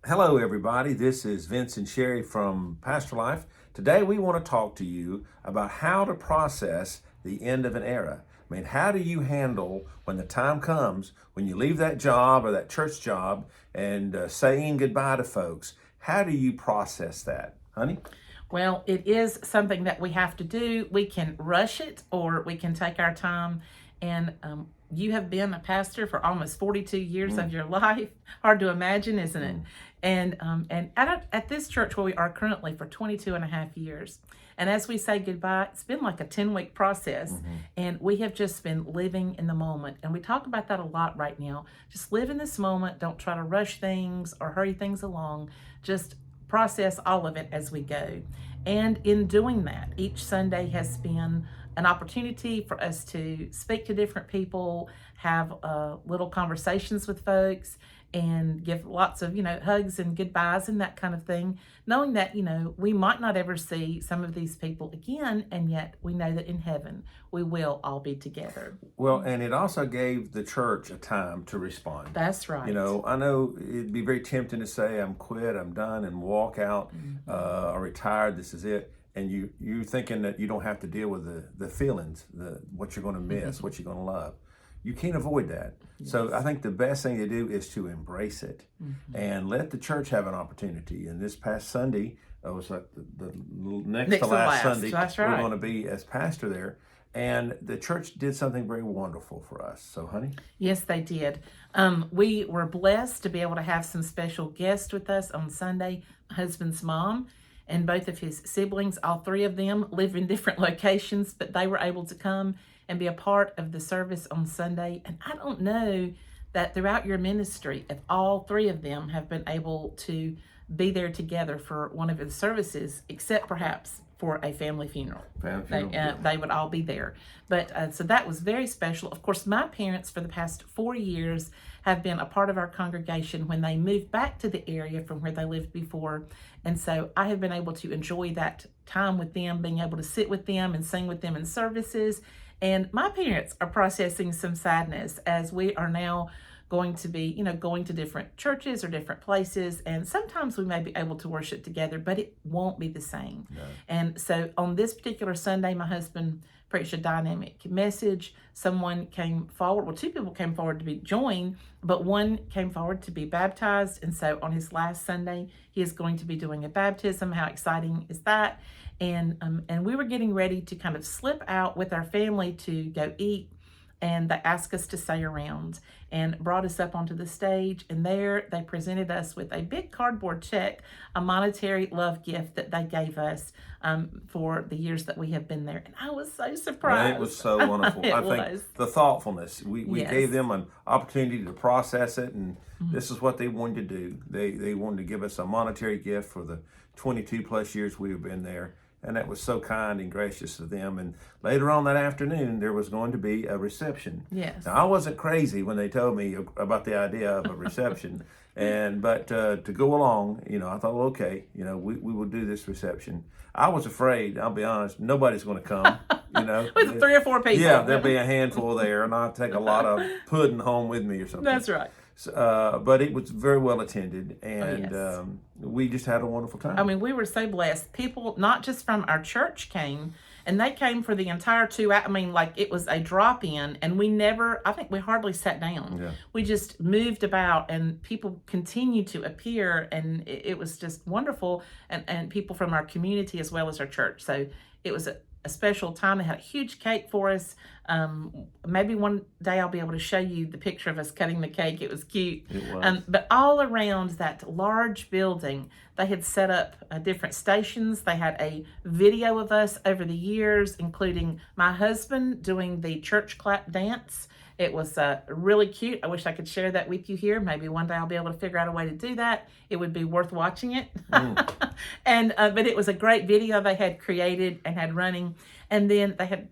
Hello, everybody. This is Vince and Sherry from Pastor Life. Today, we want to talk to you about how to process the end of an era. I mean, how do you handle when the time comes when you leave that job or that church job and saying goodbye to folks? How do you process that, honey? Well, it is something that we have to do. We can rush it or we can take our time. And you have been a pastor for almost 42 years of your life. Hard to imagine, isn't it? And at this church where we are currently for 22 and a half years. And as we say goodbye, it's been like a 10-week process. And we have just been living in the moment. And we talk about that a lot right now. Just live in this moment. Don't try to rush things or hurry things along. Just process all of it as we go. And in doing that, each Sunday has been an opportunity for us to speak to different people, have little conversations with folks, and give lots of, hugs and goodbyes and that kind of thing, knowing that, we might not ever see some of these people again, and yet we know that in heaven we will all be together. Well, and it also gave the church a time to respond. That's right. I know it'd be very tempting to say, I'm quit, I'm done, and walk out, or retired, this is it. And you're thinking that you don't have to deal with the feelings, what you're going to miss, what you're going to love. You can't avoid that. Yes. So I think the best thing to do is to embrace it and let the church have an opportunity. And this past Sunday, it was like the next to last Sunday, that's right. We're going to be as pastor there. And the church did something very wonderful for us. So, honey? Yes, they did. We were blessed to be able to have some special guests with us on Sunday. My husband's mom and both of his siblings, all three of them, live in different locations, but they were able to come and be a part of the service on Sunday. And I don't know that throughout your ministry, if all three of them have been able to be there together for one of the services, except perhaps for a family funeral. They would all be there. But so that was very special. Of course, my parents for the past 4 years have been a part of our congregation when they moved back to the area from where they lived before. And so I have been able to enjoy that time with them, being able to sit with them and sing with them in services. And my parents are processing some sadness as we are now going to be, going to different churches or different places. And sometimes we may be able to worship together, but it won't be the same. No. And so on this particular Sunday, my husband preached a dynamic message. Someone came forward, well, two people came forward to be joined, but one came forward to be baptized. And so on his last Sunday, he is going to be doing a baptism. How exciting is that? And we were getting ready to kind of slip out with our family to go eat. And they asked us to stay around and brought us up onto the stage. And there they presented us with a big cardboard check, a monetary love gift that they gave us for the years that we have been there. And I was so surprised. Well, it was so wonderful. I think the thoughtfulness, we Yes. gave them an opportunity to process it. And this is what they wanted to do. They wanted to give us a monetary gift for the 22 plus years we have been there. And that was so kind and gracious of them. And later on that afternoon, there was going to be a reception. Yes. Now, I wasn't crazy when they told me about the idea of a reception. But to go along, I thought, well, okay, we will do this reception. I was afraid, I'll be honest, nobody's going to come. With 3 or 4 people. Yeah, there'll be a handful there, and I'll take a lot of pudding home with me or something. That's right. But it was very well attended, and yes. We just had a wonderful time. I mean, we were so blessed. People, not just from our church, came, and they came for the entire 2 hours. I mean, like it was a drop-in, and I think we hardly sat down. Yeah. We just moved about, and people continued to appear, and it was just wonderful, and people from our community as well as our church. So it was a special time. They had a huge cake for us. Maybe one day I'll be able to show you the picture of us cutting the cake. It was cute. It was. But all around that large building, they had set up different stations. They had a video of us over the years, including my husband doing the church clap dance. It was really cute. I wish I could share that with you here. Maybe one day I'll be able to figure out a way to do that. It would be worth watching it. But it was a great video they had created and had running. And then they had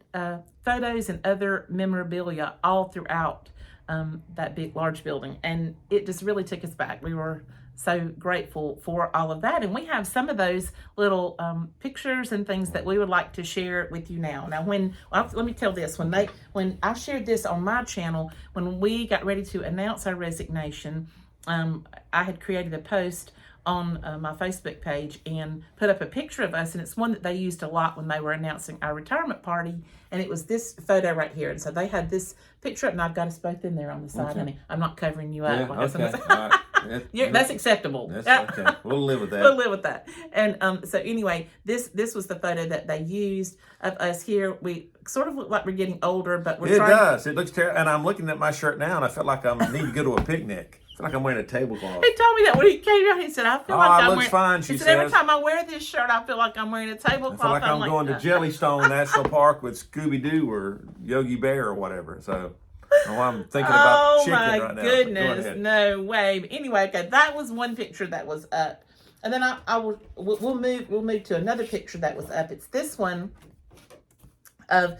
photos and other memorabilia all throughout that big, large building. And it just really took us back. We were so grateful for all of that. And we have some of those little pictures and things that we would like to share with you now. Now, let me tell this, when I shared this on my channel, when we got ready to announce our resignation, I had created a post on my Facebook page and put up a picture of us, and it's one that they used a lot when they were announcing our retirement party, and it was this photo right here. And so they had this picture up, and I've got us both in there on the side, honey. I'm not covering you up. Yeah, okay. All right. That's acceptable. That's okay. We'll live with that. We'll live with that. And so anyway, this was the photo that they used of us here. We sort of look like we're getting older, but we're trying. It does. It looks terrible. And I'm looking at my shirt now, and I feel like I need to go to a picnic. I feel like I'm wearing a tablecloth. He told me that when he came out. He said, "I feel like I'm looks wearing." fine, she he said, says. "Every time I wear this shirt, I feel like I'm wearing a tablecloth." I feel like I'm going to Jellystone National Park with Scooby-Doo or Yogi Bear or whatever. So I'm thinking about chicken right now. Oh my goodness, no way. But anyway, okay, that was one picture that was up, and then we'll move to another picture that was up. It's this one of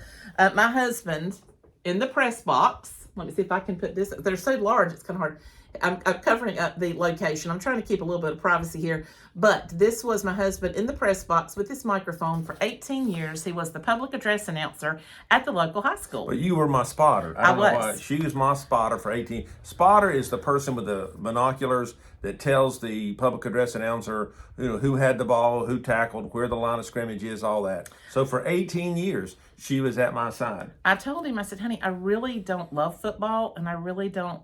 my husband in the press box. Let me see if I can put this. They're so large, it's kind of hard. I'm covering up the location. I'm trying to keep a little bit of privacy here. But this was my husband in the press box with his microphone for 18 years. He was the public address announcer at the local high school. But you were my spotter. I was. Know why. She was my spotter for 18. Spotter is the person with the binoculars that tells the public address announcer, who had the ball, who tackled, where the line of scrimmage is, all that. So for 18 years, she was at my side. I told him, I said, honey, I really don't love football, and I really don't.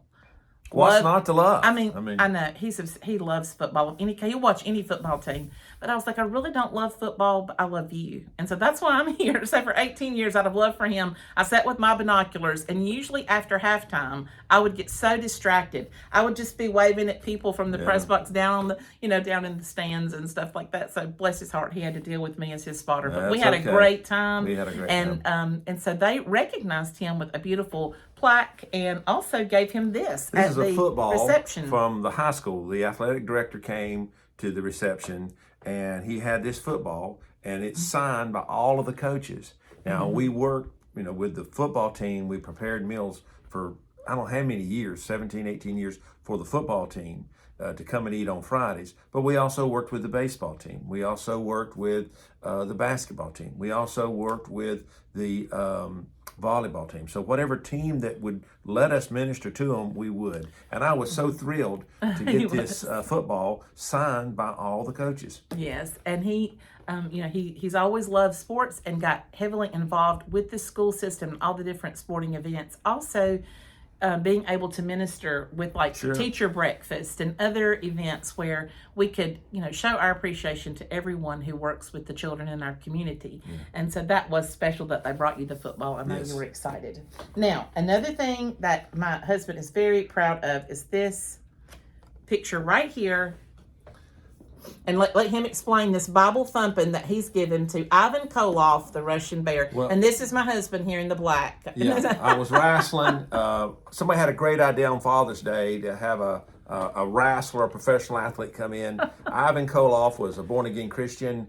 What's not to love? I mean, I know he loves football. He'll watch any football team. But I was like, I really don't love football, but I love you. And so that's why I'm here. So for 18 years, out of love for him, I sat with my binoculars, and usually after halftime, I would get so distracted. I would just be waving at people from the press box down on the, down in the stands and stuff like that. So bless his heart, he had to deal with me as his spotter. But we had a great time. We had a great time. And so they recognized him with a beautiful plaque and also gave him this This at is a the football reception from the high school. The athletic director came to the reception, and he had this football, and it's signed by all of the coaches. Now, we worked, with the football team. We prepared meals for, I don't know how many years, 17, 18 years, for the football team to come and eat on Fridays. But we also worked with the baseball team. We also worked with the basketball team. We also worked with the volleyball team. So whatever team that would let us minister to them, we would. And I was so thrilled to get this football signed by all the coaches. Yes, and he's always loved sports and got heavily involved with the school system and all the different sporting events. Also, being able to minister with teacher breakfast and other events where we could, show our appreciation to everyone who works with the children in our community. And so that was special that they brought you the football. I know you were excited. Now, another thing that my husband is very proud of is this picture right here. And let him explain this Bible thumping that he's given to Ivan Koloff, the Russian bear. Well, and this is my husband here in the black. Yeah, I was wrestling. Somebody had a great idea on Father's Day to have a wrestler, a professional athlete come in. Ivan Koloff was a born-again Christian.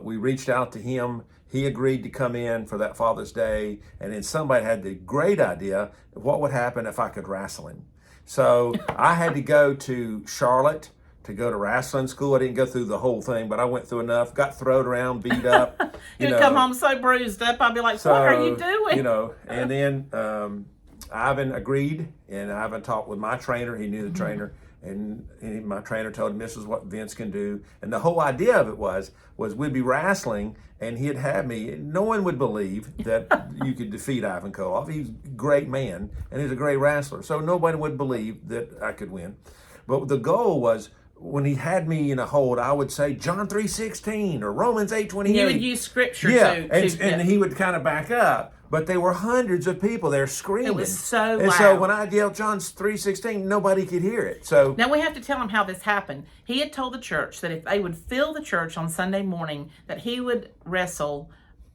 We reached out to him. He agreed to come in for that Father's Day. And then somebody had the great idea, what would happen if I could wrestle him? So I had to go to Charlotte to go to wrestling school. I didn't go through the whole thing, but I went through enough, got thrown around, beat up. You'd come home so bruised up, I'd be like, what are you doing? And then Ivan agreed, and Ivan talked with my trainer. He knew the trainer, and my trainer told him this is what Vince can do. And the whole idea of it was we'd be wrestling, and he'd have me. No one would believe that you could defeat Ivan Koloff. He's a great man, and he's a great wrestler. So nobody would believe that I could win. But the goal was, when he had me in a hold, I would say John 3:16 or Romans 8:28. You would use scripture and he would kind of back up. But there were hundreds of people there screaming. It was so loud. And so when I yelled John 3:16, nobody could hear it. So now we have to tell him how this happened. He had told the church that if they would fill the church on Sunday morning, that he would wrestle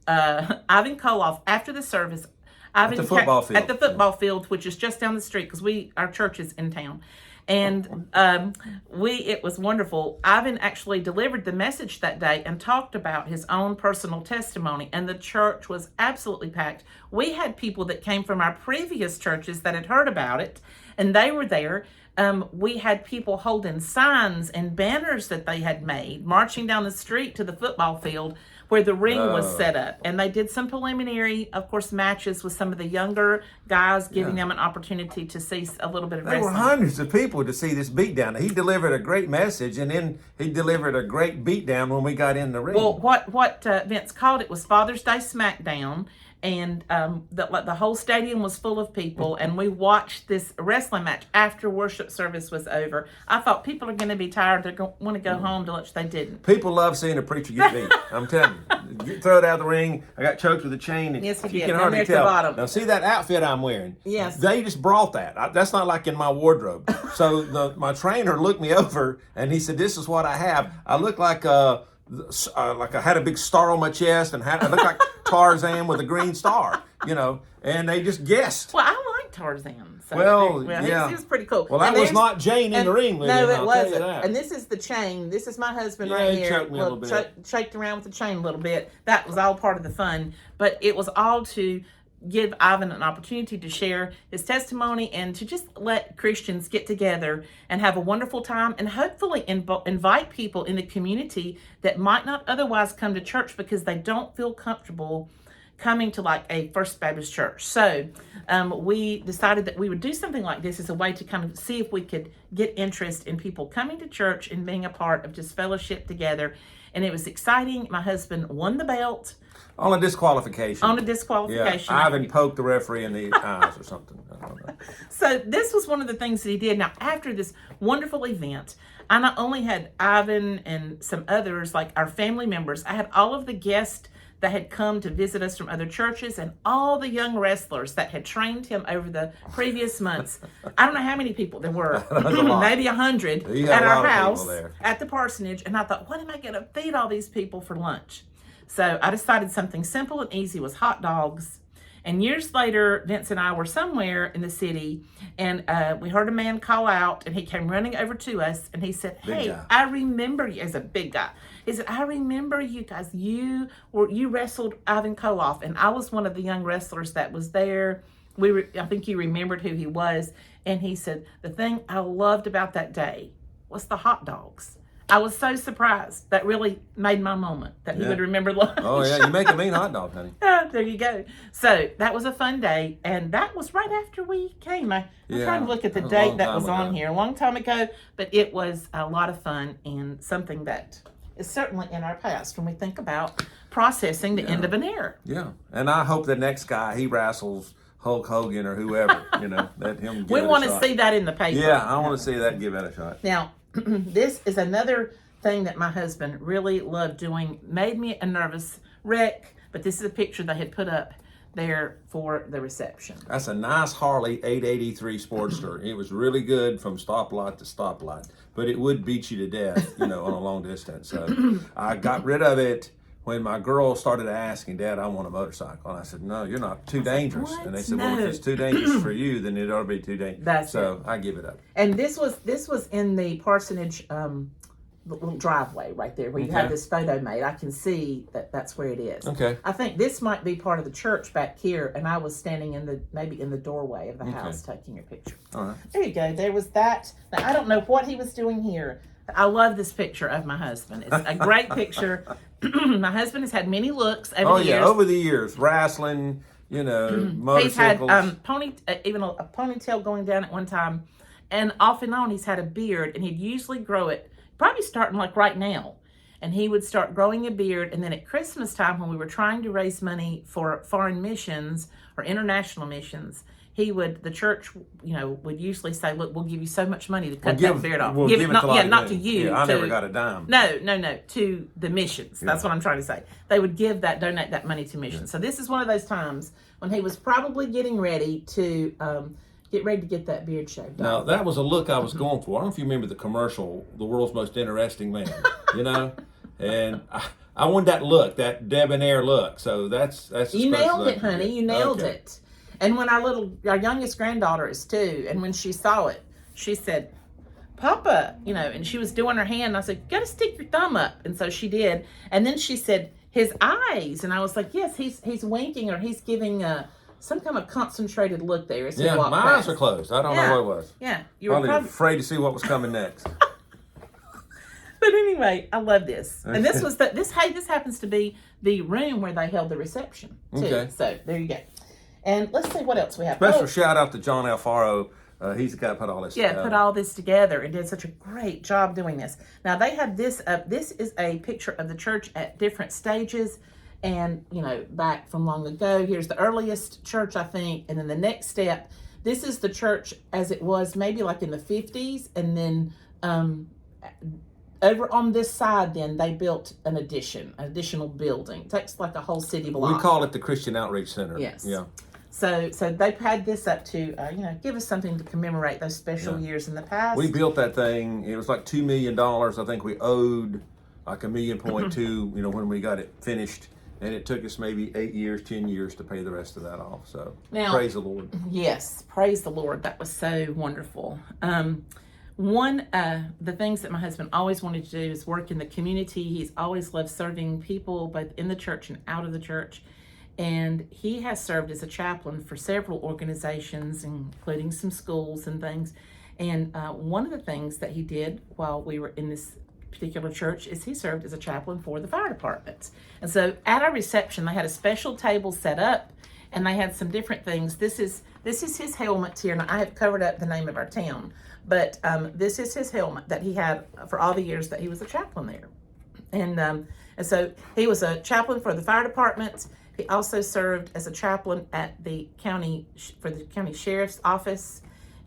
Ivan Koloff after the service. At the football field. At the football field, which is just down the street, because our church is in town. And it was wonderful. Ivan actually delivered the message that day and talked about his own personal testimony, and the church was absolutely packed. We had people that came from our previous churches that had heard about it, and they were there. We had people holding signs and banners that they had made, marching down the street to the football field where the ring was set up. And they did some preliminary, of course, matches with some of the younger guys, giving them an opportunity to see a little bit of There wrestling. were hundreds of people to see this beatdown. He delivered a great message, and then he delivered a great beatdown when we got in the ring. Well, what Vince called it was Father's Day Smackdown, and the whole stadium was full of people, and we watched this wrestling match after worship service was over. I thought people are going to be tired. They're going to want to go home to lunch. They didn't. People love seeing a preacher get beat. I'm telling you. Throw it out of the ring. I got choked with a chain. And Yes, he you did. can Down hardly there at the tell. bottom. Now, see that outfit I'm wearing? Yes. They just brought that. That's not like in my wardrobe. So my trainer looked me over, and he said, "This is what I have." I look like I had a big star on my chest, and I look like Tarzan with a green star, and they just guessed. Well, I like Tarzan. So Well, yeah. he was pretty cool. Well, that And was there's- not Jane in the ring with No, him, it I'll tell you wasn't. that. And this is the chain. This is my husband Yeah, right he here. choked me a little bit. Shaked around with the chain a little bit. That was all part of the fun. But it was all to give Ivan an opportunity to share his testimony and to just let Christians get together and have a wonderful time, and hopefully invite people in the community that might not otherwise come to church because they don't feel comfortable coming to like a First Baptist church. So we decided that we would do something like this as a way to kind of see if we could get interest in people coming to church and being a part of just fellowship together. And it was exciting. My husband won the belt. On a disqualification. On a disqualification. Yeah, Ivan poked the referee in the eyes or something. I don't know. So this was one of the things that he did. Now, after this wonderful event, I not only had Ivan and some others, like our family members, I had all of the guests that had come to visit us from other churches, and all the young wrestlers that had trained him over the previous months. I don't know how many people there were, maybe 100 at our house at the parsonage. And I thought, what am I going to feed all these people for lunch? So I decided something simple and easy was hot dogs. And years later, Vince and I were somewhere in the city, and we heard a man call out, and he came running over to us, and he said, "Hey, I remember you." As a big guy, he said, "I remember you guys. You wrestled Ivan Koloff, and I was one of the young wrestlers that was there. I think you remembered who he was." And he said, "The thing I loved about that day was the hot dogs." I was so surprised. That really made my moment that he would remember lunch. Oh, yeah, you make a mean hot dog, honey. There you go. So that was a fun day, and that was right after we came. I'm trying to look at the date that was on here. A long time ago, but it was a lot of fun and something that is certainly in our past when we think about processing the end of an era. Yeah, and I hope the next guy, he wrestles Hulk Hogan or whoever, let him give We it want a to shot. see that in the paper. Yeah, I want to see that, give it a shot. Now, this is another thing that my husband really loved doing. Made me a nervous wreck, but this is a picture they had put up there for the reception. That's a nice Harley 883 Sportster. It was really good from stoplight to stoplight, but it would beat you to death, on a long distance. So I got rid of it when my girl started asking, "Dad, I want a motorcycle." And I said, "No, you're not too dangerous." "What? And they said, "Well, if it's too dangerous for you, then it ought to be too dangerous." So I give it up. And this was in the parsonage little driveway right there where you have this photo made. I can see that's where it is. Okay. I think this might be part of the church back here, and I was standing maybe in the doorway of the house taking a picture. All right. There you go. There was that. Now, I don't know what he was doing here. I love this picture of my husband. It's a great picture. My husband has had many looks over the years. Over the years, wrestling, motorcycles. He's had even a ponytail going down at one time, and off and on he's had a beard, and he'd usually grow it, probably starting like right now. And he would start growing a beard, and then at Christmas time when we were trying to raise money for foreign missions or international missions, the church, would usually say, "Look, we'll give you so much money to cut that beard off. We'll give it not to you. Yeah, I never got a dime. No, to the missions. That's what I'm trying to say. They would donate that money to missions. So this is one of those times when he was probably getting ready to get that beard shaved Now, off. that was a look I was going for. I don't know if you remember the commercial, "The World's Most Interesting Man," And I wanted that look, that debonair look. So that's You nailed it, honey. You nailed it. And when our youngest granddaughter is 2, and when she saw it, she said, "Papa," and she was doing her hand, and I said, "You got to stick your thumb up." And so she did. And then she said, "His eyes." And I was like, "Yes, he's winking, or he's giving some kind of concentrated look there." Yeah, my eyes are closed. I don't know what it was. Yeah. You were probably afraid to see what was coming next. But anyway, I love this. And this Okay. was this happens to be the room where they held the reception too. Okay. So there you go. And let's see what else we have. Special shout out to John Alfaro. He's the guy that put all this together. Put all this together and did such a great job doing this. Now they had this up. This is a picture of the church at different stages, and back from long ago. Here's the earliest church, I think, and then the next step. This is the church as it was, maybe like in the 50s, and then over on this side, then they built an additional building. It takes like a whole city block. We call it the Christian Outreach Center. Yes. Yeah. So they've had this up to, give us something to commemorate those special years in the past. We built that thing. It was like $2 million. I think we owed like $1.2 million, when we got it finished. And it took us maybe 8 years, 10 years to pay the rest of that off. So now, praise the Lord. Yes, praise the Lord. That was so wonderful. One the things that my husband always wanted to do is work in the community. He's always loved serving people, both in the church and out of the church. And he has served as a chaplain for several organizations, including some schools and things. And one of the things that he did while we were in this particular church is he served as a chaplain for the fire departments. And so at our reception, they had a special table set up, and they had some different things. This is his helmet here, and I have covered up the name of our town, but this is his helmet that he had for all the years that he was a chaplain there. And so he was a chaplain for the fire departments. He also served as a chaplain at the county sheriff's office,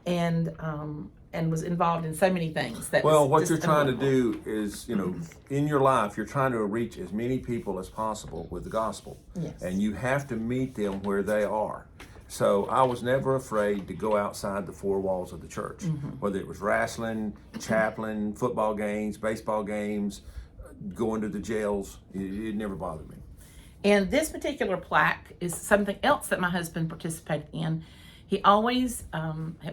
and was involved in so many things. What you're trying to do is, in your life, you're trying to reach as many people as possible with the gospel. Yes. And you have to meet them where they are. So I was never afraid to go outside the four walls of the church, whether it was wrestling, chaplain, football games, baseball games, going to the jails. It never bothered me. And this particular plaque is something else that my husband participated in. He always,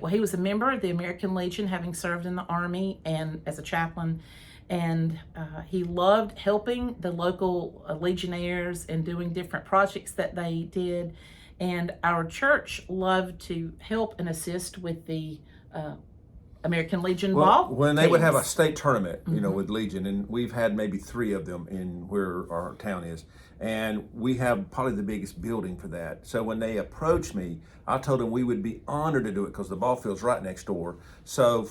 he was a member of the American Legion, having served in the Army and as a chaplain. And he loved helping the local legionnaires and doing different projects that they did. And our church loved to help and assist with the American Legion ball. When they would have a state tournament, with Legion, and we've had maybe 3 of them in where our town is, and we have probably the biggest building for that. So when they approached me, I told them we would be honored to do it because the ball field's right next door. So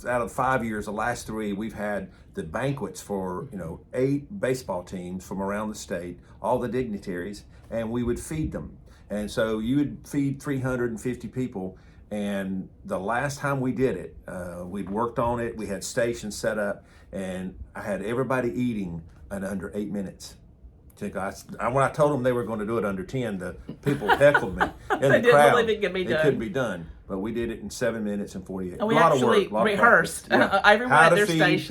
out of 5 years, the last 3, we've had the banquets for 8 baseball teams from around the state, all the dignitaries, and we would feed them. And so you would feed 350 people. And the last time we did it, we'd worked on it. We had stations set up, and I had everybody eating in under 8 minutes. When I told them they were going to do it under 10, the people heckled me in the crowd. It couldn't be done, but we did it in 7 minutes and 48. And we a lot actually of work, rehearsed everyone at their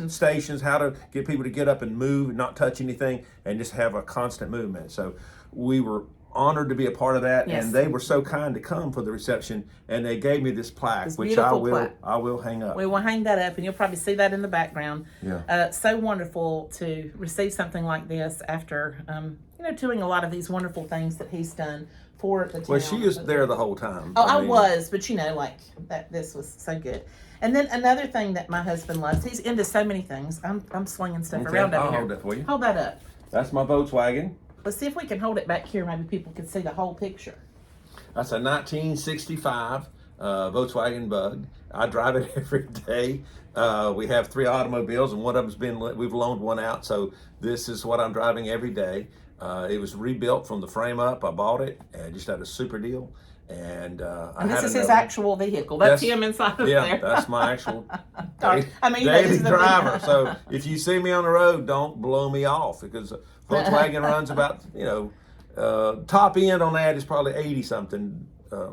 stations, how to get people to get up and move, and not touch anything, and just have a constant movement. So we were honored to be a part of that, and they were so kind to come for the reception, and they gave me this plaque, which I will hang up. We will hang that up, and you'll probably see that in the background. Yeah. So wonderful to receive something like this after doing a lot of these wonderful things that he's done for the town. Well, she was there the whole time. I was, but this was so good. And then another thing that my husband loves, he's into so many things. I'm slinging stuff around over here. Hold that for you. Hold that up. That's my Volkswagen. Let's see if we can hold it back here. Maybe people can see the whole picture. That's a 1965 Volkswagen Bug. I drive it every day. We have 3 automobiles, and one of them's we've loaned one out, so this is what I'm driving every day. It was rebuilt from the frame up. I bought it and just had a super deal. And this is his actual vehicle. That's him inside of there. Yeah, that's my actual daily driver. So if you see me on the road, don't blow me off, because Volkswagen runs about, top end on that is probably 80 something.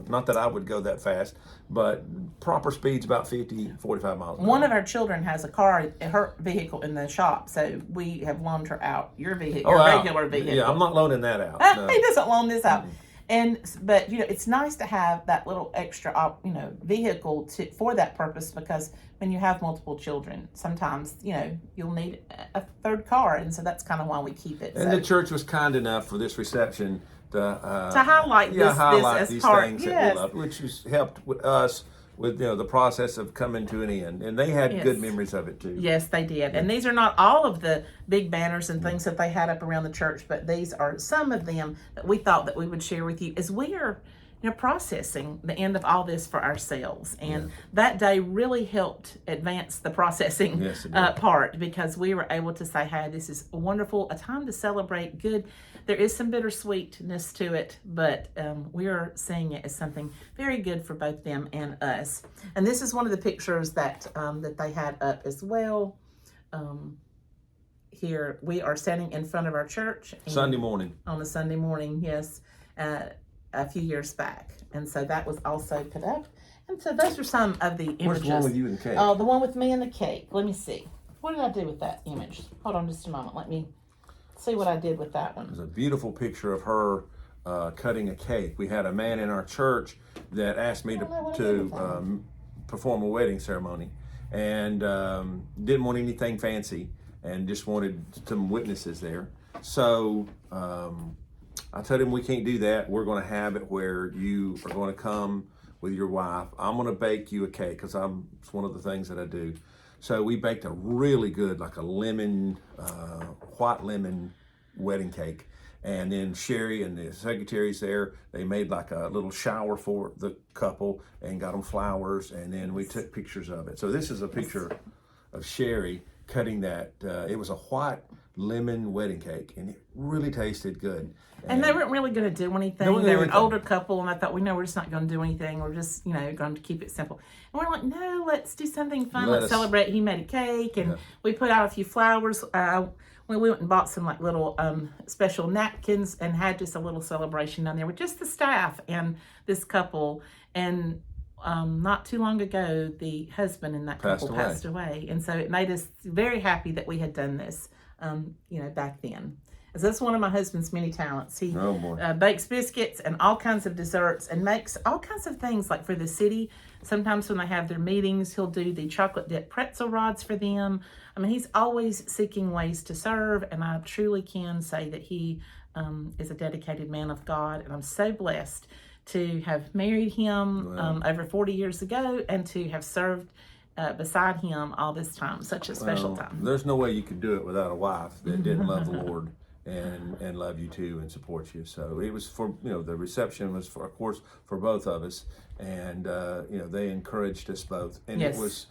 Not that I would go that fast, but proper speed's about 50, 45 miles an hour. One of our children has her vehicle in the shop, so we have loaned her out your vehicle, your regular vehicle. Yeah, I'm not loaning that out. No. He doesn't loan this out. But it's nice to have that little extra, vehicle for that purpose, because when you have multiple children, sometimes, you'll need a third car, and so that's kind of why we keep it. And the church was kind enough for this reception to highlight this as these part, things that we love, which has helped with us with the process of coming to an end, and they had Yes. good memories of it too. Yes, they did. And these are not all of the big banners and things that they had up around the church, but these are some of them that we thought that we would share with you as we are processing the end of all this for ourselves. And that day really helped advance the processing Yes, it did. part, because we were able to say, hey, this is wonderful, a time to celebrate good. There is some bittersweetness to it, but we are seeing it as something very good for both them and us. And this is one of the pictures that that they had up as well. Here we are standing in front of our church Sunday morning. on a Sunday morning, yes, a few years back, and so that was also put up. And so those are some of the images. Where's the one with you and the cake? Oh, the one with me and the cake. Let me see. What did I do with that image? Hold on just a moment. Let me see what I did with that one. There's a beautiful picture of her cutting a cake. We had a man in our church that asked me to perform a wedding ceremony, and didn't want anything fancy, and just wanted some witnesses there. So I told him, we can't do that. We're going to have it where you are going to come with your wife. I'm going to bake you a cake, because it's one of the things that I do. So we baked a really good, like a lemon, white lemon wedding cake. And then Sherry and the secretaries there, they made like a little shower for the couple and got them flowers. And then we took pictures of it. So this is a picture of Sherry cutting that. It was a white lemon wedding cake, and it really tasted good. And they weren't really going to do anything. They were an older couple, and I thought, we're just not going to do anything. We're just, going to keep it simple. And we're like, no, let's do something fun. Let's celebrate. He made a cake, and we put out a few flowers. We went and bought some like little special napkins and had just a little celebration down there with just the staff and this couple. And not too long ago, the husband in that couple passed away. And so it made us very happy that we had done this, back then. So that's one of my husband's many talents. He bakes biscuits and all kinds of desserts and makes all kinds of things like for the city. Sometimes when they have their meetings, he'll do the chocolate dipped pretzel rods for them. I mean, he's always seeking ways to serve, and I truly can say that he is a dedicated man of God, and I'm so blessed to have married him over 40 years ago and to have served beside him all this time. Such a special time. There's no way you could do it without a wife that didn't love the Lord and love you too and support you. So it was for, the reception was for, of course, for both of us, and they encouraged us both, and it was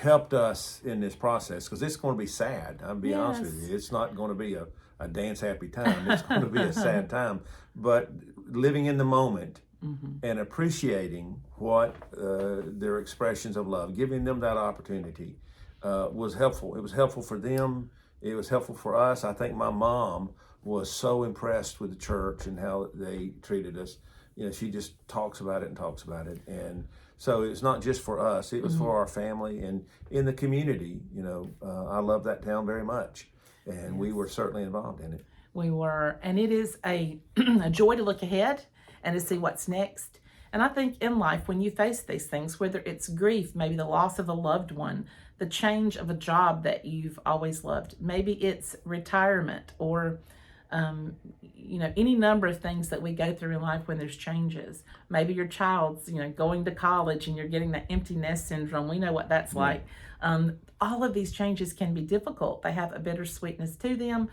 helped us in this process, because it's going to be sad. I'll be honest with you, it's not going to be a dance happy time. It's going to be a sad time, but living in the moment and appreciating what their expressions of love, giving them that opportunity was helpful. It was helpful for them. It was helpful for us. I think my mom was so impressed with the church and how they treated us. She just talks about it. And so it's not just for us, it was for our family and in the community. I love that town very much, and we were certainly involved in it. We were, and it is a joy to look ahead and to see what's next. And I think in life, when you face these things, whether it's grief, maybe the loss of a loved one, the change of a job that you've always loved, maybe it's retirement, or any number of things that we go through in life when there's changes. Maybe your child's, going to college and you're getting that empty nest syndrome. We know what that's like. All of these changes can be difficult. They have a bittersweetness to them.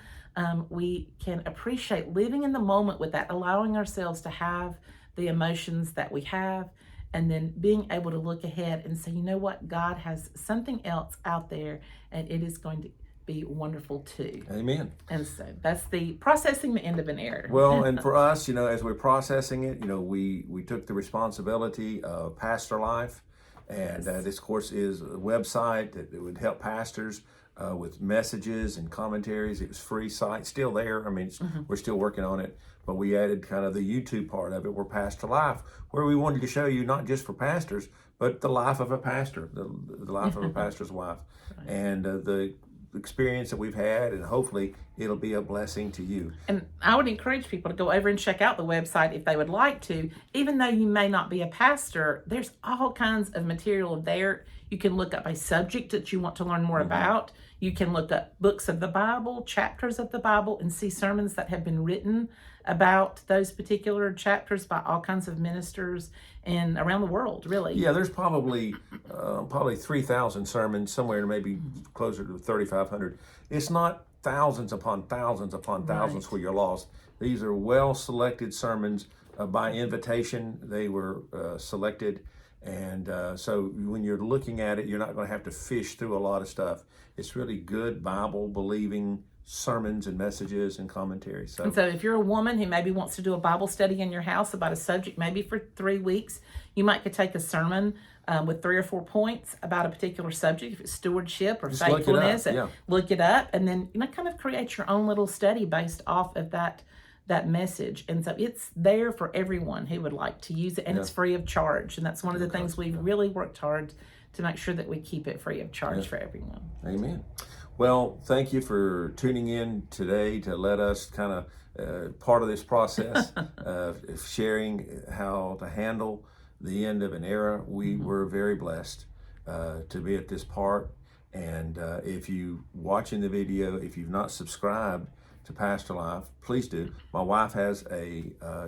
We can appreciate living in the moment with that, allowing ourselves to have the emotions that we have, and then being able to look ahead and say, what, God has something else out there, and it is going to be wonderful too. Amen. And so that's the processing the end of an error. Well, and for us, as we're processing it, we took the responsibility of pastor life, and this, of course, is a website that would help pastors with messages and commentaries. It was free site, still there. I mean, we're still working on it, but we added kind of the YouTube part of it, where Pastor Life, where we wanted to show you not just for pastors, but the life of a pastor, the life of a pastor's wife, and the experience that we've had, and hopefully it'll be a blessing to you. And I would encourage people to go over and check out the website if they would like to. Even though you may not be a pastor, there's all kinds of material there. You can look up a subject that you want to learn more about. You can look up books of the Bible, chapters of the Bible, and see sermons that have been written about those particular chapters by all kinds of ministers and around the world, really. Yeah, there's probably 3,000 sermons, somewhere maybe closer to 3,500. It's not thousands upon thousands upon thousands Right. where you're lost. These are well-selected sermons by invitation. They were selected, and so when you're looking at it, you're not going to have to fish through a lot of stuff. It's really good Bible-believing sermons and messages and commentaries. And so if you're a woman who maybe wants to do a Bible study in your house about a subject, maybe for 3 weeks, you might could take a sermon with 3 or 4 points about a particular subject, if it's stewardship or Just look it up, faithfulness, yeah. look it up, and then kind of create your own little study based off of that message. And so it's there for everyone who would like to use it, and it's free of charge. And that's one of the things we've really worked hard to make sure that we keep it free of charge for everyone. Amen. Well, thank you for tuning in today to let us kind of part of this process of sharing how to handle the end of an era. We were very blessed to be at this part. And if you watching the video, if you've not subscribed to Pastor Life, please do. My wife has a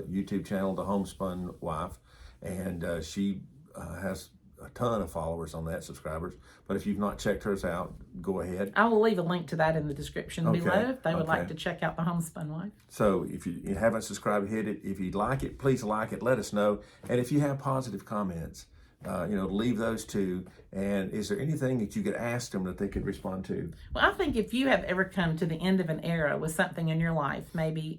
YouTube channel, The Homespun Wife, and she has a ton of followers on that, subscribers. But if you've not checked hers out, go ahead. I will leave a link to that in the description below if they would like to check out the Homespun Wife. So if you haven't subscribed, hit it. If you like it, please like it. Let us know. And if you have positive comments, leave those too. And is there anything that you could ask them that they could respond to? Well, I think if you have ever come to the end of an era with something in your life, maybe,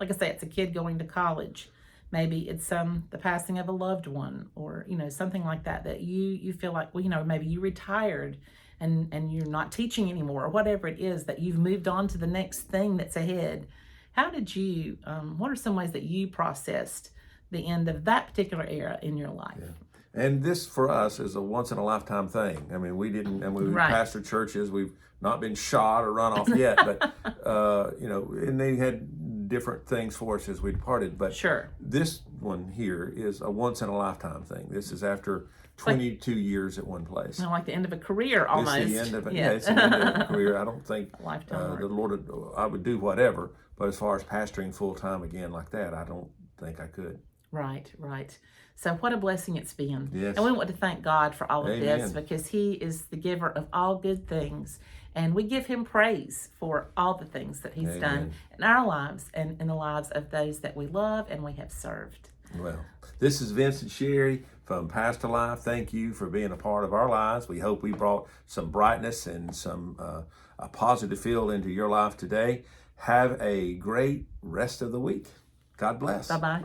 like I say, it's a kid going to college. Maybe it's the passing of a loved one, or something like that, that you feel like, well, maybe you retired and you're not teaching anymore, or whatever it is, that you've moved on to the next thing that's ahead. How did you, what are some ways that you processed the end of that particular era in your life? Yeah. And this for us is a once in a lifetime thing. I mean, we pastored churches. We've not been shot or run off yet, but and they had different things for us as we departed. But sure, this one here is a once in a lifetime thing. This is after 22 years at one place. Like the end of a career almost. It's the end of it's the end of a career. I don't think lifetime the Lord I would do whatever, but as far as pastoring full time again like that, I don't think I could. Right. So what a blessing it's been. Yes. And we want to thank God for all of Amen. this, because He is the giver of all good things. And we give Him praise for all the things that He's done in our lives and in the lives of those that we love and we have served. Well, this is Vince and Sherry from Pastor Life. Thank you for being a part of our lives. We hope we brought some brightness and some a positive feel into your life today. Have a great rest of the week. God bless. Bye-bye.